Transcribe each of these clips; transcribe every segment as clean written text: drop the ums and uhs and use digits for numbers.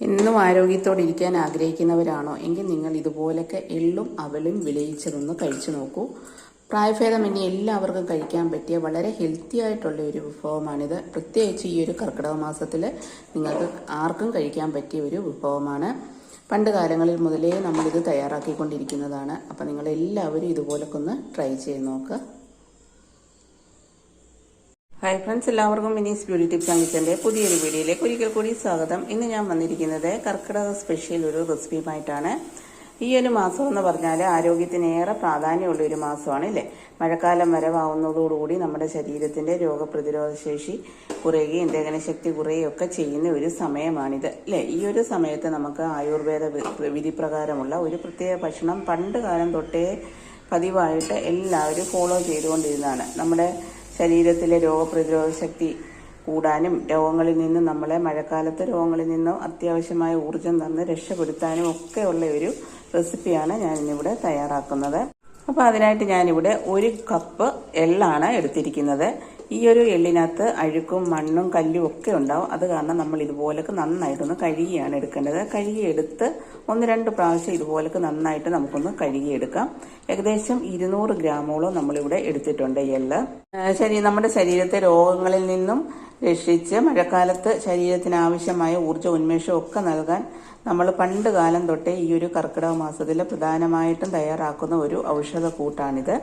എന്നും ആരോഗ്യത്തോടെ ഇരിക്കാൻ ആഗ്രഹിക്കുന്നവരാണോ എങ്കിൽ നിങ്ങൾ ഇതുപോലൊക്കെ എള്ളും അവലും വിളയിച്ചതൊന്ന് കഴിച്ചു നോക്കൂ. പ്രായഭേദമന്യേ എല്ലാവർക്കും കഴിക്കാൻ പറ്റിയ വളരെ ഹെൽത്തി ആയിട്ടുള്ള ഒരു വിഭവമാണിത്. പ്രത്യേകിച്ച് ഈ ഒരു കർക്കിടക മാസത്തിൽ നിങ്ങൾക്ക് ആർക്കും കഴിക്കാൻ പറ്റിയ ഒരു വിഭവമാണ്. പണ്ട് കാലങ്ങളിൽ മുതലേ നമ്മളിത് തയ്യാറാക്കിക്കൊണ്ടിരിക്കുന്നതാണ്. അപ്പം നിങ്ങളെല്ലാവരും ഇതുപോലൊക്കെ ഒന്ന് ട്രൈ ചെയ്ത് നോക്കുക. ഹായ് ഫ്രണ്ട്സ്, എല്ലാവർക്കും മിനീസ് ബ്യൂട്ടി ടിപ്സ് ആൻഡ് കിച്ചൻ്റെ പുതിയൊരു വീഡിയോയിലേക്ക് ഒരിക്കൽ കൂടി സ്വാഗതം. ഇന്ന് ഞാൻ വന്നിരിക്കുന്നത് കർക്കിടക സ്പെഷ്യൽ ഒരു റെസിപ്പിയുമായിട്ടാണ്. ഈ ഒരു മാസം എന്ന് പറഞ്ഞാൽ ആരോഗ്യത്തിന് ഏറെ പ്രാധാന്യമുള്ള ഒരു മാസമാണ് അല്ലേ. മഴക്കാലം വരവാകുന്നതോടുകൂടി നമ്മുടെ ശരീരത്തിൻ്റെ രോഗപ്രതിരോധ ശേഷി കുറയുകയും ദഹനശക്തി കുറയുകയും ഒക്കെ ചെയ്യുന്ന ഒരു സമയമാണിത് അല്ലേ. ഈ ഒരു സമയത്ത് നമുക്ക് ആയുർവേദ വിധിപ്രകാരമുള്ള ഒരു പ്രത്യേക ഭക്ഷണം പണ്ട് കാലം തൊട്ടേ പതിവായിട്ട് എല്ലാവരും ഫോളോ ചെയ്തുകൊണ്ടിരുന്നതാണ്. നമ്മുടെ ശരീരത്തിലെ രോഗപ്രതിരോധ ശക്തി കൂടാനും രോഗങ്ങളിൽ നിന്നും നമ്മളെ മഴക്കാലത്തെ രോഗങ്ങളിൽ നിന്നും അത്യാവശ്യമായ ഊർജം തന്ന് രക്ഷപ്പെടുത്താനും ഒക്കെയുള്ള ഒരു റെസിപ്പിയാണ് ഞാനിന്നിവിടെ തയ്യാറാക്കുന്നത്. അപ്പോൾ അതിനായിട്ട് ഞാനിവിടെ 1 കപ്പ് എള്ളാണ് എടുത്തിരിക്കുന്നത്. ഈ ഒരു എള്ളിനകത്ത് അഴുക്കും മണ്ണും കല്ലും ഒക്കെ ഉണ്ടാവും. അത് കാരണം നമ്മൾ ഇതുപോലൊക്കെ നന്നായിട്ടൊന്ന് കഴുകിയാണ് എടുക്കേണ്ടത്. കഴുകിയെടുത്ത് 1-2 പ്രാവശ്യം ഇതുപോലൊക്കെ നന്നായിട്ട് നമുക്കൊന്ന് കഴുകിയെടുക്കാം. ഏകദേശം 200 ഗ്രാമോളം നമ്മളിവിടെ എടുത്തിട്ടുണ്ട് എള്ള്. നമ്മുടെ ശരീരത്തെ രോഗങ്ങളിൽ നിന്നും രക്ഷിച്ച് മഴക്കാലത്ത് ശരീരത്തിന് ആവശ്യമായ ഊർജ്ജ ഉന്മേഷവും ഒക്കെ നൽകാൻ നമ്മൾ പണ്ട് കാലം തൊട്ടേ ഈ ഒരു കർക്കിടക മാസത്തിൽ പ്രധാനമായിട്ടും തയ്യാറാക്കുന്ന ഒരു ഔഷധക്കൂട്ടാണിത്.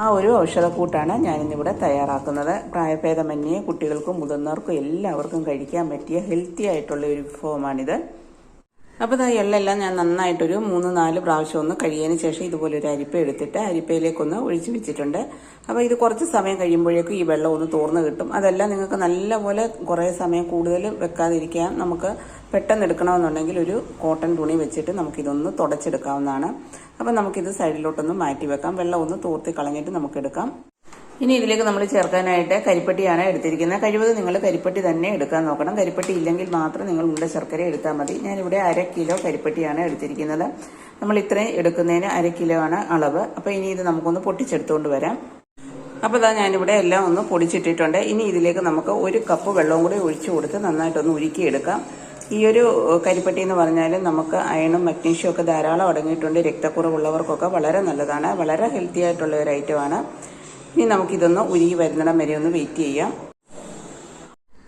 ആ ഒരു ഔഷധക്കൂട്ടാണ് ഞാനിന്നിവിടെ തയ്യാറാക്കുന്നത്. പ്രായഭേദമന്യേ കുട്ടികൾക്കും മുതിർന്നവർക്കും എല്ലാവർക്കും കഴിക്കാൻ പറ്റിയ ഹെൽത്തി ആയിട്ടുള്ള ഒരു വിഭവമാണിത്. അപ്പോൾ എള്ളെല്ലാം ഞാൻ നന്നായിട്ടൊരു 3-4 പ്രാവശ്യം ഒന്ന് കഴിയതിന് ശേഷം ഇതുപോലെ ഒരു അരിപ്പ എടുത്തിട്ട് അരിപ്പയിലേക്കൊന്ന് ഒഴിച്ചു വെച്ചിട്ടുണ്ട്. അപ്പോൾ ഇത് കുറച്ച് സമയം കഴിയുമ്പോഴേക്കും ഈ വെള്ളം ഒന്ന് തോർന്ന് കിട്ടും. അതല്ല നിങ്ങൾക്ക് നല്ലപോലെ കുറേ സമയം കൂടുതൽ വെക്കാതിരിക്കാൻ നമുക്ക് പെട്ടെന്ന് എടുക്കണമെന്നുണ്ടെങ്കിൽ ഒരു കോട്ടൺ തുണി വെച്ചിട്ട് നമുക്കിതൊന്ന് തുടച്ചെടുക്കാവുന്നതാണ്. അപ്പം നമുക്കിത് സൈഡിലോട്ടൊന്ന് മാറ്റി വെക്കാം. വെള്ളം ഒന്ന് തോർത്തി കളഞ്ഞിട്ട് നമുക്കെടുക്കാം. ഇനി ഇതിലേക്ക് നമ്മൾ ചേർക്കാനായിട്ട് കരിപ്പട്ടിയാണ് എടുത്തിരിക്കുന്നത്. കഴിവതും നിങ്ങൾ കരിപ്പട്ടി തന്നെ എടുക്കാൻ നോക്കണം. കരിപ്പട്ടി ഇല്ലെങ്കിൽ മാത്രം നിങ്ങൾ ഉണ്ട ശർക്കര എടുത്താൽ മതി. ഞാനിവിടെ 1/2 കിലോ കരിപ്പട്ടിയാണ് എടുത്തിരിക്കുന്നത്. നമ്മൾ ഇത്രയും എടുക്കുന്നതിന് 1/2 കിലോ ആണ് അളവ്. അപ്പോൾ ഇനി ഇത് നമുക്കൊന്ന് പൊട്ടിച്ചെടുത്തുകൊണ്ട് വരാം. അപ്പോൾ ഞാനിവിടെ എല്ലാം ഒന്ന് പൊടിച്ചിട്ടിട്ടുണ്ട്. ഇനി ഇതിലേക്ക് നമുക്ക് 1 കപ്പ് വെള്ളവും കൂടി ഒഴിച്ചു കൊടുത്ത് നന്നായിട്ടൊന്ന് ഉരുക്കിയെടുക്കാം. ഈ ഒരു കരിപ്പട്ടി എന്ന് പറഞ്ഞാൽ നമുക്ക് അയണും മഗ്നീഷ്യവും ഒക്കെ ധാരാളം അടങ്ങിയിട്ടുണ്ട്. രക്തക്കുറവുള്ളവർക്കൊക്കെ വളരെ നല്ലതാണ്. വളരെ ഹെൽത്തി ആയിട്ടുള്ള ഒരു ഐറ്റമാണ്. ഇനി നമുക്കിതൊന്ന് ഉരുകി വരുന്നിടം വരെ ഒന്ന് വെയിറ്റ് ചെയ്യാം.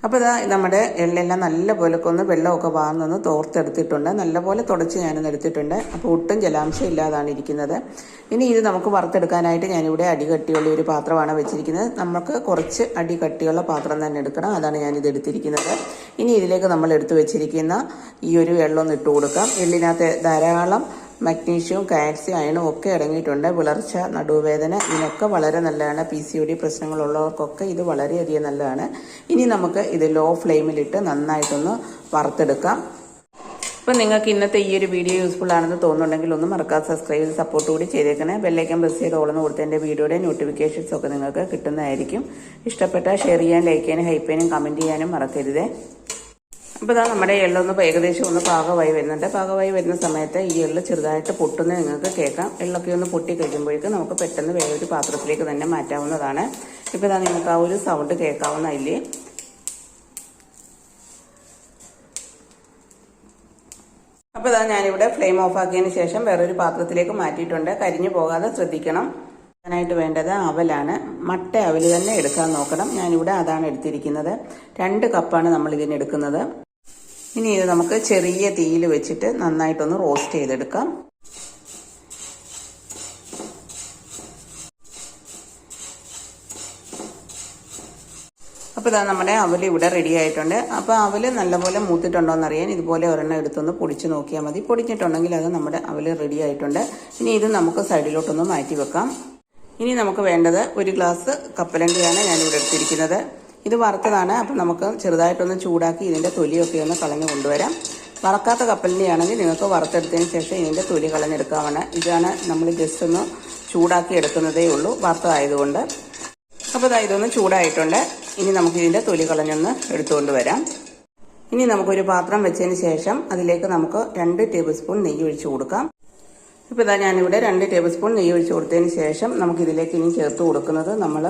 അപ്പോൾ നമ്മുടെ എള്ളെല്ലാം നല്ലപോലെ ഒന്ന് വെള്ളമൊക്കെ വാർന്നൊന്ന് തോർത്തെടുത്തിട്ടുണ്ട്. നല്ലപോലെ തുടച്ച് ഞാനൊന്ന് എടുത്തിട്ടുണ്ട്. അപ്പോൾ ഒട്ടും ജലാംശം ഇല്ലാതാണ് ഇരിക്കുന്നത്. ഇനി ഇത് നമുക്ക് വറുത്തെടുക്കാനായിട്ട് ഞാനിവിടെ അടികട്ടിയുള്ള ഒരു പാത്രമാണ് വെച്ചിരിക്കുന്നത്. നമുക്ക് കുറച്ച് അടികട്ടിയുള്ള പാത്രം തന്നെ എടുക്കണം. അതാണ് ഞാനിത് എടുത്തിരിക്കുന്നത്. ഇനി ഇതിലേക്ക് നമ്മൾ എടുത്തു വെച്ചിരിക്കുന്ന ഈ ഒരു എള്ളൊന്ന് ഇട്ട് കൊടുക്കാം. എള്ളിനകത്ത് ധാരാളം മഗ്നീഷ്യവും കാൽസ്യം അയണും ഒക്കെ അടങ്ങിയിട്ടുണ്ട്. വിളർച്ച, നടുവേദന ഇതിനൊക്കെ വളരെ നല്ലതാണ്. PCOD പ്രശ്നങ്ങളുള്ളവർക്കൊക്കെ ഇത് വളരെയധികം നല്ലതാണ്. ഇനി നമുക്ക് ഇത് ലോ ഫ്ലെയിമിലിട്ട് നന്നായിട്ടൊന്ന് വറുത്തെടുക്കാം. അപ്പം നിങ്ങൾക്ക് ഇന്നത്തെ ഈ ഒരു വീഡിയോ യൂസ്ഫുൾ ആണെന്ന് തോന്നുന്നുണ്ടെങ്കിൽ ഒന്ന് മറക്കാതെ സബ്സ്ക്രൈബ് ചെയ്ത് സപ്പോർട്ട് കൂടി ചെയ്തേക്കണേ. ബെല്ലൈക്കൻ പ്രസ് ചെയ്ത് ഓളെന്ന് കൊടുത്ത് എൻ്റെ വീഡിയോയുടെ നോട്ടിഫിക്കേഷൻസ് ഒക്കെ നിങ്ങൾക്ക് കിട്ടുന്നതായിരിക്കും. ഇഷ്ടപ്പെട്ടാൽ ഷെയർ ചെയ്യാൻ, ലൈക്ക് ചെയ്യാനും, ഹൈപ്പ് ചെയ്യാനും, കമൻറ്റ് ചെയ്യാനും മറക്കരുതേ. അപ്പോൾ നമ്മുടെ എള്ളൊന്ന് ഏകദേശം ഒന്ന് പാകമായി വരുന്നുണ്ട്. പാകമായി വരുന്ന സമയത്ത് ഈ എള്ള് ചെറുതായിട്ട് പൊട്ടുന്നത് നിങ്ങൾക്ക് കേൾക്കാം. എള്ളൊക്കെ ഒന്ന് പൊട്ടി കഴിയുമ്പോഴേക്കും നമുക്ക് പെട്ടെന്ന് വേറൊരു പാത്രത്തിലേക്ക് തന്നെ മാറ്റാവുന്നതാണ്. ഇപ്പോൾ നിങ്ങൾക്ക് ആ ഒരു സൗണ്ട് കേൾക്കാവുന്നതില്ലേ. അപ്പോൾ ഞാനിവിടെ ഫ്ലെയിം ഓഫ് ആക്കിയതിന് ശേഷം വേറൊരു പാത്രത്തിലേക്ക് മാറ്റിയിട്ടുണ്ട്. കരിഞ്ഞു പോകാതെ ശ്രദ്ധിക്കണം. ായിട്ട് വേണ്ടത് അവലാണ്. മട്ട അവല് തന്നെ എടുക്കാൻ നോക്കണം. ഞാനിവിടെ അതാണ് എടുത്തിരിക്കുന്നത്. 2 കപ്പാണ് നമ്മൾ ഇതിന് എടുക്കുന്നത്. ഇനി ഇത് നമുക്ക് ചെറിയ തീയിൽ വെച്ചിട്ട് നന്നായിട്ടൊന്ന് റോസ്റ്റ് ചെയ്തെടുക്കാം. അപ്പോൾ നമ്മുടെ അവല് ഇവിടെ റെഡി ആയിട്ടുണ്ട്. അപ്പോൾ അവല് നല്ലപോലെ മൂത്തിട്ടുണ്ടോയെന്ന് അറിയാൻ ഇതുപോലെ ഒരെണ്ണം എടുത്തൊന്ന് പൊടിച്ച് നോക്കിയാൽ മതി. പൊടിച്ചിട്ടുണ്ടെങ്കിൽ അത് നമ്മുടെ അവല് റെഡി ആയിട്ടുണ്ട്. ഇനി ഇത് നമുക്ക് സൈഡിലോട്ടൊന്ന് മാറ്റി വെക്കാം. ഇനി നമുക്ക് വേണ്ടത് 1 ഗ്ലാസ് കപ്പലണ്ടിയാണ് ഞാനിവിടെ എടുത്തിരിക്കുന്നത്. ഇത് വറുത്തതാണ്. അപ്പം നമുക്ക് ചെറുതായിട്ടൊന്ന് ചൂടാക്കി ഇതിൻ്റെ തൊലിയൊക്കെ ഒന്ന് കളഞ്ഞു കൊണ്ടുവരാം. വറക്കാത്ത കപ്പലണ്ടിയാണെങ്കിൽ നിങ്ങൾക്ക് വറുത്തെടുത്തതിന് ശേഷം ഇതിൻ്റെ തൊലി കളഞ്ഞെടുക്കാവുന്ന. ഇതാണ് നമ്മൾ ജസ്റ്റ് ഒന്ന് ചൂടാക്കി എടുക്കുന്നതേ ഉള്ളൂ, വറുത്തതായതുകൊണ്ട്. അപ്പോൾ ഇതൊന്ന് ചൂടായിട്ടുണ്ട്. ഇനി നമുക്കിതിൻ്റെ തൊലി കളഞ്ഞൊന്ന് എടുത്തുകൊണ്ട് വരാം. ഇനി നമുക്കൊരു പാത്രം വെച്ചതിന് ശേഷം അതിലേക്ക് നമുക്ക് 2 ടേബിൾ സ്പൂൺ നെയ്യ് ഒഴിച്ചു കൊടുക്കാം. ഇപ്പോൾ ഞാനിവിടെ 2 ടേബിൾ സ്പൂൺ നെയ്യ് ഒഴിച്ച് കൊടുത്തതിന് ശേഷം നമുക്കിതിലേക്ക് ഇനി ചേർത്ത് കൊടുക്കുന്നത് നമ്മൾ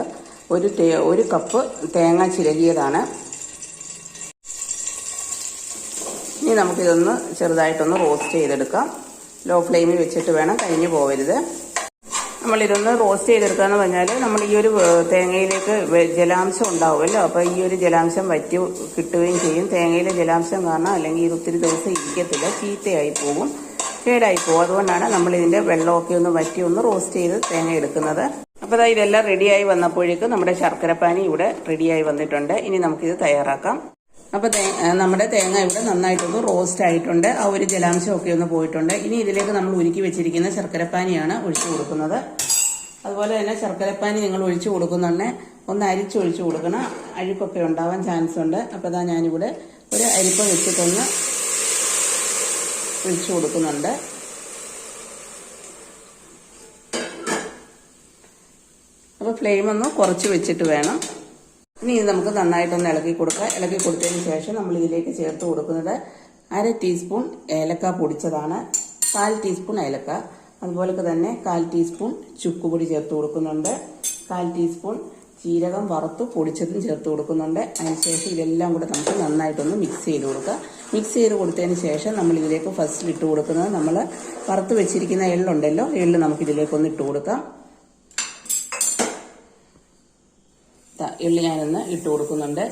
1 കപ്പ് തേങ്ങ ചിരകിയതാണ്. ഇനി നമുക്കിതൊന്ന് ചെറുതായിട്ടൊന്ന് റോസ്റ്റ് ചെയ്തെടുക്കാം. ലോ ഫ്ലെയിമിൽ വെച്ചിട്ട് വേണം, കരിഞ്ഞു പോകരുത്. നമ്മളിതൊന്ന് റോസ്റ്റ് ചെയ്തെടുക്കാന്ന് പറഞ്ഞാൽ നമ്മൾ ഈ ഒരു തേങ്ങയിലേക്ക് ജലാംശം ഉണ്ടാവുമല്ലോ. അപ്പോൾ ഈ ഒരു ജലാംശം വറ്റി കിട്ടുകയും ചെയ്യും. തേങ്ങയിലെ ജലാംശം കാരണം അല്ലെങ്കിൽ ഇത് ഒത്തിരി ദിവസം ഇരിക്കത്തില്ല, ചീത്തയായി പോകും, കേടായി പോകും. അതുകൊണ്ടാണ് നമ്മൾ ഇതിന്റെ വെള്ളമൊക്കെ ഒന്ന് വറ്റി ഒന്ന് റോസ്റ്റ് ചെയ്ത് തേങ്ങ എടുക്കുന്നത്. അപ്പോൾ ഇതെല്ലാം റെഡിയായി വന്നപ്പോഴേക്കും നമ്മുടെ ശർക്കരപ്പാനി ഇവിടെ റെഡിയായി വന്നിട്ടുണ്ട്. ഇനി നമുക്കിത് തയ്യാറാക്കാം. അപ്പോൾ നമ്മുടെ തേങ്ങ ഇവിടെ നന്നായിട്ടൊന്ന് റോസ്റ്റ് ആയിട്ടുണ്ട്. ആ ഒരു ജലാംശമൊക്കെ ഒന്ന് പോയിട്ടുണ്ട്. ഇനി ഇതിലേക്ക് നമ്മൾ ഉരുക്കി വെച്ചിരിക്കുന്ന ശർക്കരപ്പാനിയാണ് ഒഴിച്ചു കൊടുക്കുന്നത്. അതുപോലെ തന്നെ ശർക്കരപ്പാനി നിങ്ങൾ ഒഴിച്ചു കൊടുക്കുന്നുണ്ടെ ഒന്ന് അരിച്ചൊഴിച്ചു കൊടുക്കണം, അഴുക്കൊക്കെ ഉണ്ടാവാൻ ചാൻസ് ഉണ്ട്. അപ്പോൾ ഞാനിവിടെ ഒരു അരിപ്പ വെച്ചിട്ടൊന്ന് ഒഴിച്ചു കൊടുക്കുന്നുണ്ട്. അപ്പോൾ ഫ്ലെയിം ഒന്ന് കുറച്ച് വെച്ചിട്ട് വേണം. ഇനി ഇത് നമുക്ക് നന്നായിട്ടൊന്ന് ഇളക്കി കൊടുക്കാം. ഇളക്കി കൊടുത്തതിന് ശേഷം നമ്മൾ ഇതിലേക്ക് ചേർത്ത് കൊടുക്കുന്നത് 1/2 ടീസ്പൂൺ ഏലക്ക പൊടിച്ചതാണ്, 1/4 ടീസ്പൂൺ ഏലക്ക, അതുപോലെ തന്നെ 1/4 ടീസ്പൂൺ ചുക്കുപൊടി ചേർത്ത് കൊടുക്കുന്നുണ്ട്, 1/4 ടീസ്പൂൺ ജീരകം വറുത്ത് പൊടിച്ചതും ചേർത്ത് കൊടുക്കുന്നുണ്ട്. അതിനുശേഷം ഇതെല്ലാം കൂടെ നമുക്ക് നന്നായിട്ടൊന്ന് മിക്സ് ചെയ്ത് കൊടുക്കുക. മിക്സ് ചെയ്ത് കൊടുത്തതിന് ശേഷം നമ്മൾ ഇതിലേക്ക് ഫസ്റ്റിൽ ഇട്ട് കൊടുക്കുന്നത് നമ്മൾ വറുത്ത് വെച്ചിരിക്കുന്ന എള്ളുണ്ടല്ലോ, എള്ള് നമുക്കിതിലേക്കൊന്ന് ഇട്ട് കൊടുക്കാം. എള്ളി ഞാനൊന്ന് ഇട്ട് കൊടുക്കുന്നുണ്ട്.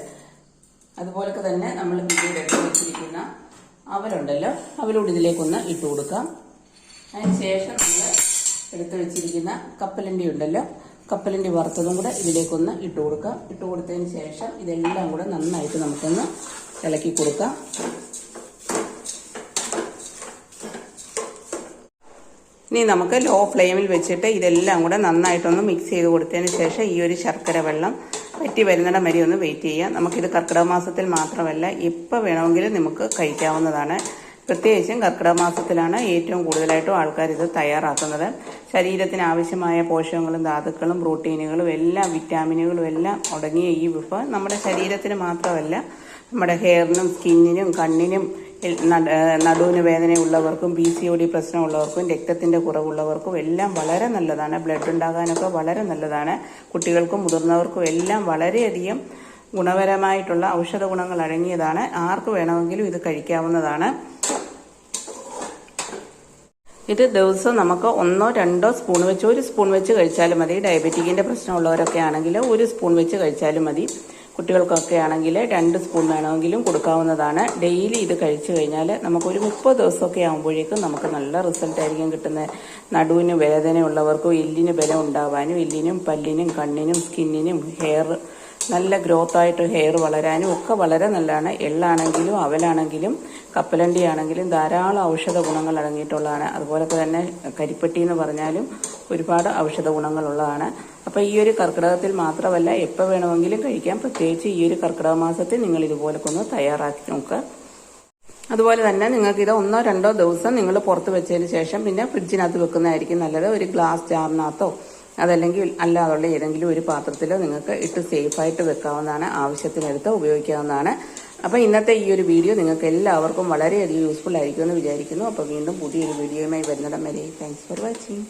അതുപോലെ തന്നെ നമ്മൾ പിന്നീട് എടുത്ത് വെച്ചിരിക്കുന്ന അവലുണ്ടല്ലോ, അവലോട് ഇതിലേക്കൊന്ന് ഇട്ട് കൊടുക്കാം. അതിനുശേഷം നമ്മൾ എടുത്ത് വെച്ചിരിക്കുന്ന കപ്പലണ്ടി ഉണ്ടല്ലോ, കപ്പലണ്ടി വറുത്തതും കൂടെ ഇതിലേക്കൊന്ന് ഇട്ട് കൊടുക്കാം. ഇട്ട് കൊടുത്തതിന് ശേഷം ഇതെല്ലാം കൂടെ നന്നായിട്ട് നമുക്കൊന്ന് ഇളക്കി കൊടുക്കാം. ഇനി നമുക്ക് ലോ ഫ്ലെയിമിൽ വെച്ചിട്ട് ഇതെല്ലാം കൂടെ നന്നായിട്ടൊന്ന് മിക്സ് ചെയ്ത് കൊടുത്തതിന് ശേഷം ഈ ഒരു ശർക്കര വെള്ളം വറ്റി വരുന്നിടം വരെ ഒന്ന് വെയിറ്റ് ചെയ്യാം. നമുക്കിത് കർക്കിടക മാസത്തിൽ മാത്രമല്ല എപ്പോൾ വേണമെങ്കിലും നമുക്ക് കഴിക്കാവുന്നതാണ്. പ്രത്യേകിച്ചും കർക്കിടക മാസത്തിലാണ് ഏറ്റവും കൂടുതലായിട്ടും ആൾക്കാർ ഇത് തയ്യാറാക്കുന്നത്. ശരീരത്തിന് ആവശ്യമായ പോഷകങ്ങളും ധാതുക്കളും പ്രോട്ടീനുകളും എല്ലാം വിറ്റാമിനുകളും എല്ലാം അടങ്ങിയ ഈ വിഭവം നമ്മുടെ ശരീരത്തിന് മാത്രമല്ല നമ്മുടെ ഹെയറിനും സ്കിന്നിനും കണ്ണിനും നടുവിന് വേദനയുള്ളവർക്കും PCOD പ്രശ്നമുള്ളവർക്കും രക്തത്തിന്റെ കുറവുള്ളവർക്കും എല്ലാം വളരെ നല്ലതാണ്. ബ്ലഡ് ഉണ്ടാകാനൊക്കെ വളരെ നല്ലതാണ്. കുട്ടികൾക്കും മുതിർന്നവർക്കും എല്ലാം വളരെയധികം ഗുണപരമായിട്ടുള്ള ഔഷധ ഗുണങ്ങൾ അടങ്ങിയതാണ്. ആർക്ക് വേണമെങ്കിലും ഇത് കഴിക്കാവുന്നതാണ്. ഇത് ദിവസം നമുക്ക് 1-2 സ്പൂൺ വെച്ച് 1 സ്പൂൺ വെച്ച് കഴിച്ചാലും മതി. ഡയബറ്റിക്കിന്റെ പ്രശ്നമുള്ളവരൊക്കെ ആണെങ്കിൽ 1 സ്പൂൺ വെച്ച് കഴിച്ചാലും മതി. കുട്ടികൾക്കൊക്കെ ആണെങ്കിൽ 2 സ്പൂൺ വേണമെങ്കിലും കൊടുക്കാവുന്നതാണ്. ഡെയിലി ഇത് കഴിച്ചു കഴിഞ്ഞാൽ നമുക്കൊരു 30 ദിവസമൊക്കെ ആകുമ്പോഴേക്കും നമുക്ക് നല്ല റിസൾട്ട് ആയിരിക്കും കിട്ടുന്നത്. നടുവിന് വേദനയുള്ളവർക്കും എല്ലിന് ബലം ഉണ്ടാവാനും എല്ലിനും പല്ലിനും കണ്ണിനും സ്കിന്നിനും ഹെയർ നല്ല ഗ്രോത്ത് ആയിട്ട് ഹെയർ വളരാനും ഒക്കെ വളരെ നല്ലതാണ്. എള്ളാണെങ്കിലും അവലാണെങ്കിലും കപ്പലണ്ടി ആണെങ്കിലും ധാരാളം ഔഷധ ഗുണങ്ങൾ അടങ്ങിയിട്ടുള്ളതാണ്. അതുപോലെ തന്നെ കരിപ്പെട്ടി എന്ന് പറഞ്ഞാലും ഒരുപാട് ഔഷധ ഗുണങ്ങളുള്ളതാണ്. അപ്പോൾ ഈ ഒരു കർക്കിടകത്തിൽ മാത്രമല്ല എപ്പോൾ വേണമെങ്കിലും കഴിക്കാം. പ്രത്യേകിച്ച് ഈ ഒരു കർക്കിടക മാസത്തിൽ നിങ്ങൾ ഇതുപോലൊക്കെ ഒന്ന് തയ്യാറാക്കി നോക്കുക. അതുപോലെ തന്നെ നിങ്ങൾക്ക് ഇത് 1-2 ദിവസം നിങ്ങൾ പുറത്ത് വെച്ചതിന് ശേഷം പിന്നെ ഫ്രിഡ്ജിനകത്ത് വെക്കുന്നതായിരിക്കും നല്ലത്. ഒരു ഗ്ലാസ് ജാറിനകത്തോ അതല്ലെങ്കിൽ അല്ലാതുള്ള ഏതെങ്കിലും ഒരു പാത്രത്തിലോ നിങ്ങൾക്ക് ഇട്ട് സേഫായിട്ട് വെക്കാവുന്നതാണ്. ആവശ്യത്തിനെടുത്ത് ഉപയോഗിക്കാവുന്നതാണ്. അപ്പോൾ ഇന്നത്തെ ഈ ഒരു വീഡിയോ നിങ്ങൾക്ക് എല്ലാവർക്കും വളരെയധികം യൂസ്ഫുൾ ആയിരിക്കുമെന്ന് വിചാരിക്കുന്നു. അപ്പോൾ വീണ്ടും പുതിയൊരു വീഡിയോയുമായി വരുന്നിടം വരെ താങ്ക്സ് ഫോർ വാച്ചിങ്.